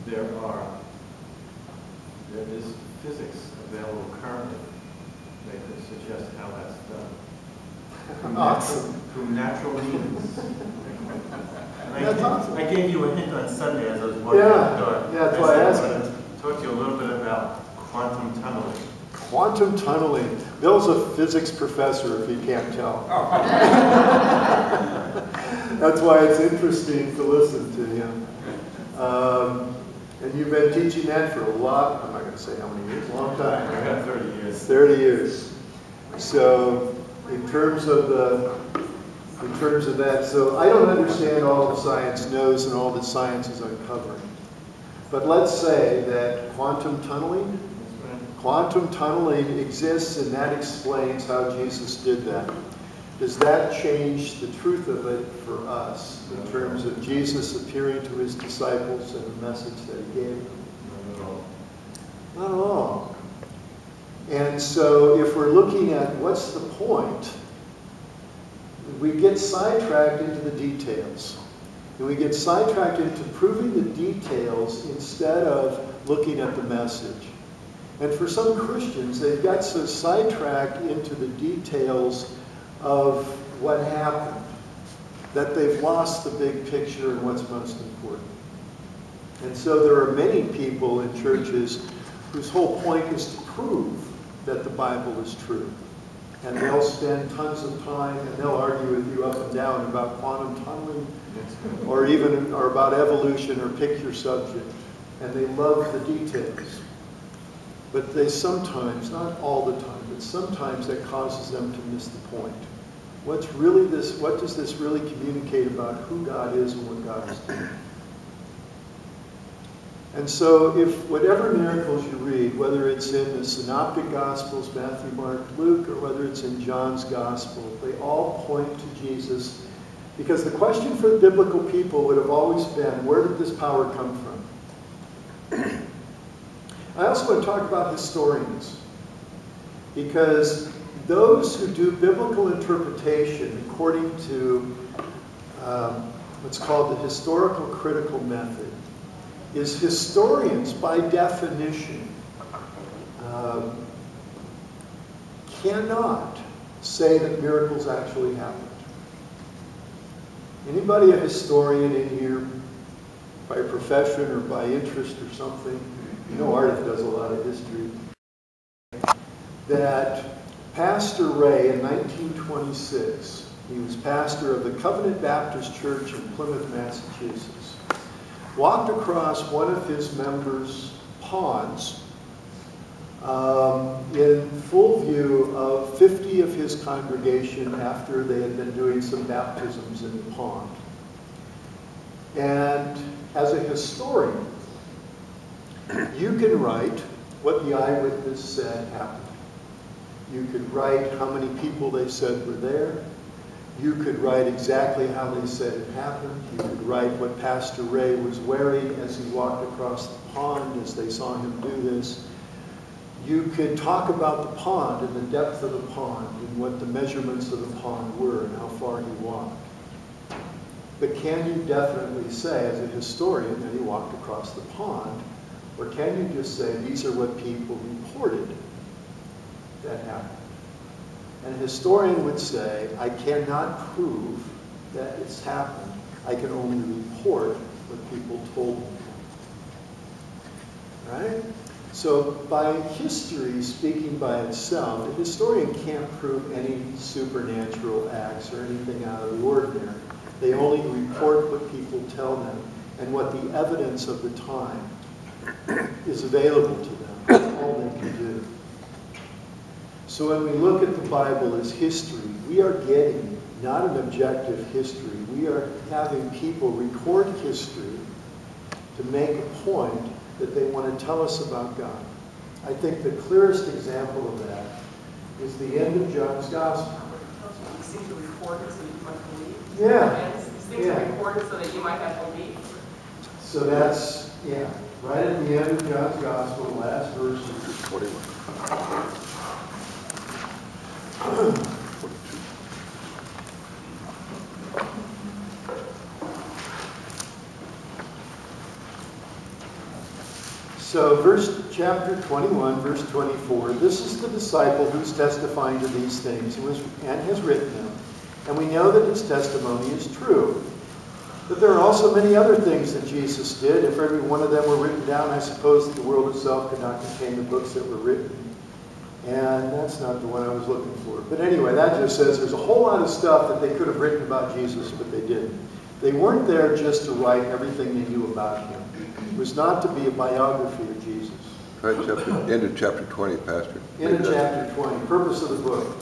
there is physics available currently that could suggest how that's done. Awesome. Through natural means. That's awesome. I gave you a hint on Sunday as I was walking out the door. Yeah, that's why I asked you. Talk to you a little bit about quantum tunneling. Quantum tunneling. Bill's a physics professor, if you can't tell. That's why it's interesting to listen to him. And you've been teaching that for a lot, I'm not going to say how many years, a long time. I got 30 years. 30 years. So in terms of that, so I don't understand all the science knows and all that science is uncovering. But let's say that quantum tunneling exists, and that explains how Jesus did that. Does that change the truth of it for us in terms of Jesus appearing to his disciples and the message that he gave them? Not at all. Not at all. And so if we're looking at what's the point, we get sidetracked into the details. And we get sidetracked into proving the details instead of looking at the message. And for some Christians, they've got so sidetracked into the details of what happened that they've lost the big picture and what's most important. And so there are many people in churches whose whole point is to prove that the Bible is true. And they'll spend tons of time and they'll argue with you up and down about quantum tunneling or about evolution, or pick your subject. And they love the details. But they sometimes, not all the time, but sometimes that causes them to miss the point. What does this really communicate about who God is and what God is doing? And so if whatever miracles you read, whether it's in the Synoptic Gospels, Matthew, Mark, Luke, or whether it's in John's Gospel, they all point to Jesus. Because the question for the biblical people would have always been, where did this power come from? I also want to talk about historians. Because those who do biblical interpretation according to what's called the historical critical method, is historians, by definition, cannot say that miracles actually happened. Anybody a historian in here, by profession or by interest or something, you know Ardith does a lot of history, that Pastor Ray in 1926, he was pastor of the Covenant Baptist Church in Plymouth, Massachusetts, walked across one of his members' ponds in full view of 50 of his congregation after they had been doing some baptisms in the pond. And as a historian, you can write what the eyewitness said happened. You could write how many people they said were there. You could write exactly how they said it happened. You could write what Pastor Ray was wearing as he walked across the pond, as they saw him do this. You could talk about the pond and the depth of the pond and what the measurements of the pond were and how far he walked. But can you definitely say, as a historian, that he walked across the pond? Or can you just say, these are what people reported that happened? And a historian would say, I cannot prove that it's happened. I can only report what people told me. Right? So by history speaking by itself, a historian can't prove any supernatural acts or anything out of the ordinary. They only report what people tell them and what the evidence of the time is available to them. That's all they can do. So when we look at the Bible as history, we are getting not an objective history. We are having people record history to make a point that they want to tell us about God. I think the clearest example of that is the end of John's Gospel. These things are recorded so that you might believe. Yeah. These things are recorded so that you might have belief. So that's, right at the end of John's Gospel, the last verse is 41. So chapter 21, verse 24, this is the disciple who's testifying to these things and has written them. And we know that his testimony is true. But there are also many other things that Jesus did. If every one of them were written down, I suppose that the world itself could not contain the books that were written. And that's not the one I was looking for. But anyway, that just says there's a whole lot of stuff that they could have written about Jesus, but they didn't. They weren't there just to write everything they knew about him. It was not to be a biography of Jesus. Right, end of chapter 20, Pastor. End of chapter 20, purpose of the book.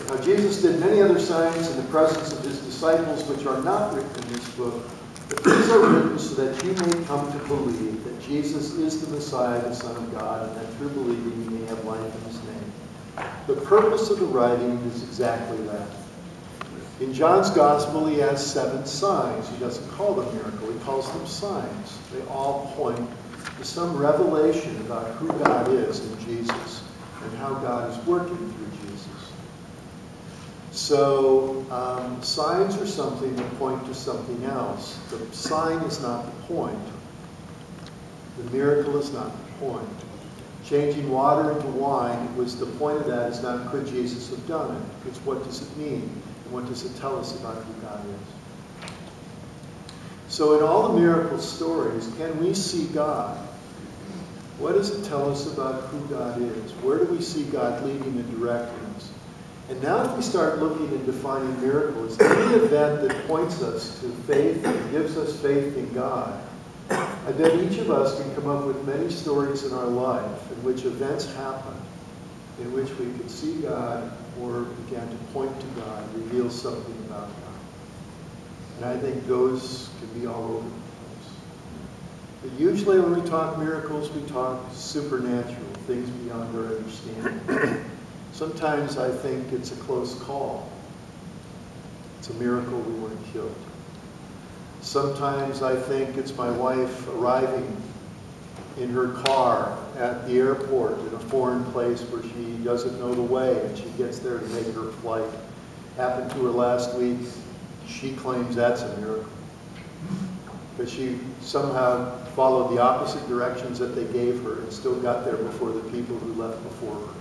Now, Jesus did many other signs in the presence of his disciples, which are not written in this book. But these are written so that you may come to believe that Jesus is the Messiah, the Son of God, and that through believing you may have life in his name. The purpose of the writing is exactly that. In John's Gospel, he has 7 signs. He doesn't call them miracle. He calls them signs. They all point to some revelation about who God is in Jesus and how God is working through Jesus. So, signs are something that point to something else. The sign is not the point. The miracle is not the point. Changing water into wine, the point of that is not could Jesus have done it. It's what does it mean? And what does it tell us about who God is? So in all the miracle stories, can we see God? What does it tell us about who God is? Where do we see God leading and directing us? And now if we start looking and defining miracles, any event that points us to faith and gives us faith in God, I bet each of us can come up with many stories in our life in which events happen, in which we could see God or began to point to God, reveal something about God. And I think those can be all over the place. But usually when we talk miracles, we talk supernatural, things beyond our understanding. Sometimes I think it's a close call. It's a miracle we weren't killed. Sometimes I think it's my wife arriving in her car at the airport in a foreign place where she doesn't know the way and she gets there to make her flight. Happened to her last week. She claims that's a miracle. But she somehow followed the opposite directions that they gave her and still got there before the people who left before her.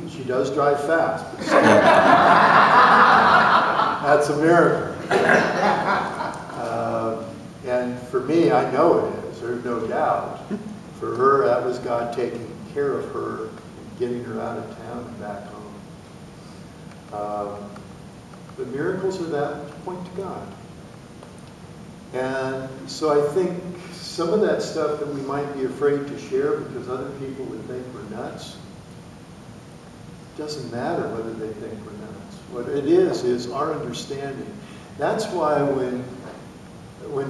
She does drive fast, but still, that's a miracle. And for me, I know it is, there's no doubt. For her, that was God taking care of her and getting her out of town and back home. The miracles are that point to God. And so I think some of that stuff that we might be afraid to share because other people would think we're nuts, doesn't matter whether they think we're nuts. What it is our understanding. That's why when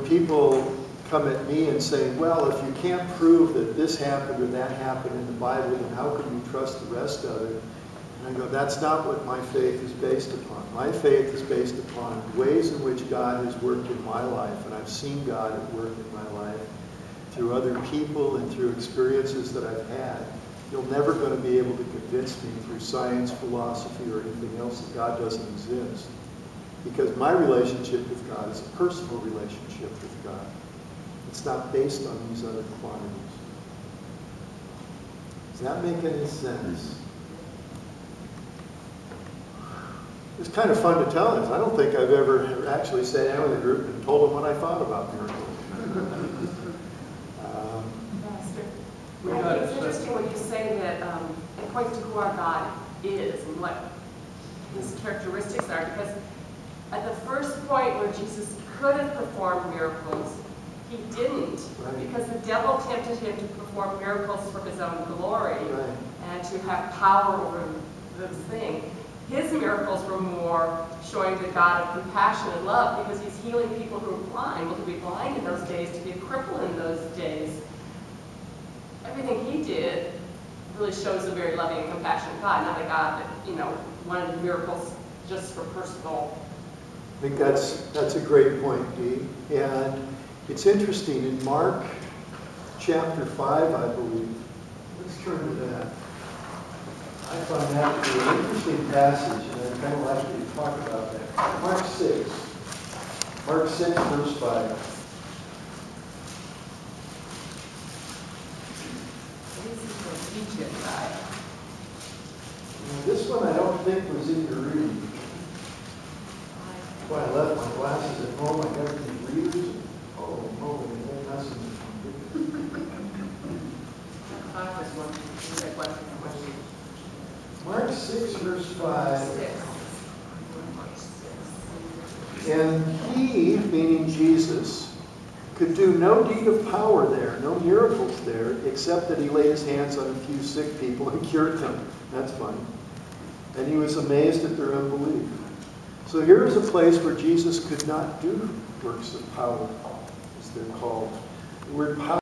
people come at me and say, well, if you can't prove that this happened or that happened in the Bible, then how can you trust the rest of it? And I go, that's not what my faith is based upon. My faith is based upon ways in which God has worked in my life, and I've seen God at work in my life through other people and through experiences that I've had. You're never going to be able to convince me through science, philosophy, or anything else that God doesn't exist. Because my relationship with God is a personal relationship with God. It's not based on these other quantities. Does that make any sense? It's kind of fun to tell this. I don't think I've ever actually sat down with a group and told them what I thought about miracles. Yeah, it's interesting when you say that it points to who our God is and what his characteristics are, because at the first point where Jesus couldn't perform miracles, he didn't, because the devil tempted him to perform miracles for his own glory and to have power over this thing. His miracles were more showing the God of compassion and love, because he's healing people who are blind. Well, to be blind in those days, to be crippled in those days, everything he did really shows a very loving and compassionate God, not a God that, wanted miracles just for personal. I think that's a great point, Dee. And it's interesting, in Mark chapter 5, I believe, let's turn to that. I find that to be an interesting passage, and I'd kind of like you to talk about that. Mark 6. Mark 6, verse 5. speech guy. Now, this one I don't think was in your reading. Boy, I left my glasses at home. I got these readers. Oh, holy, they're messing with me. Mark 6, verse 5. And he, meaning Jesus, could do no deed of power there, no miracles there, except that he laid his hands on a few sick people and cured them. That's funny. And he was amazed at their unbelief. So here is a place where Jesus could not do works of power, as they're called. The word power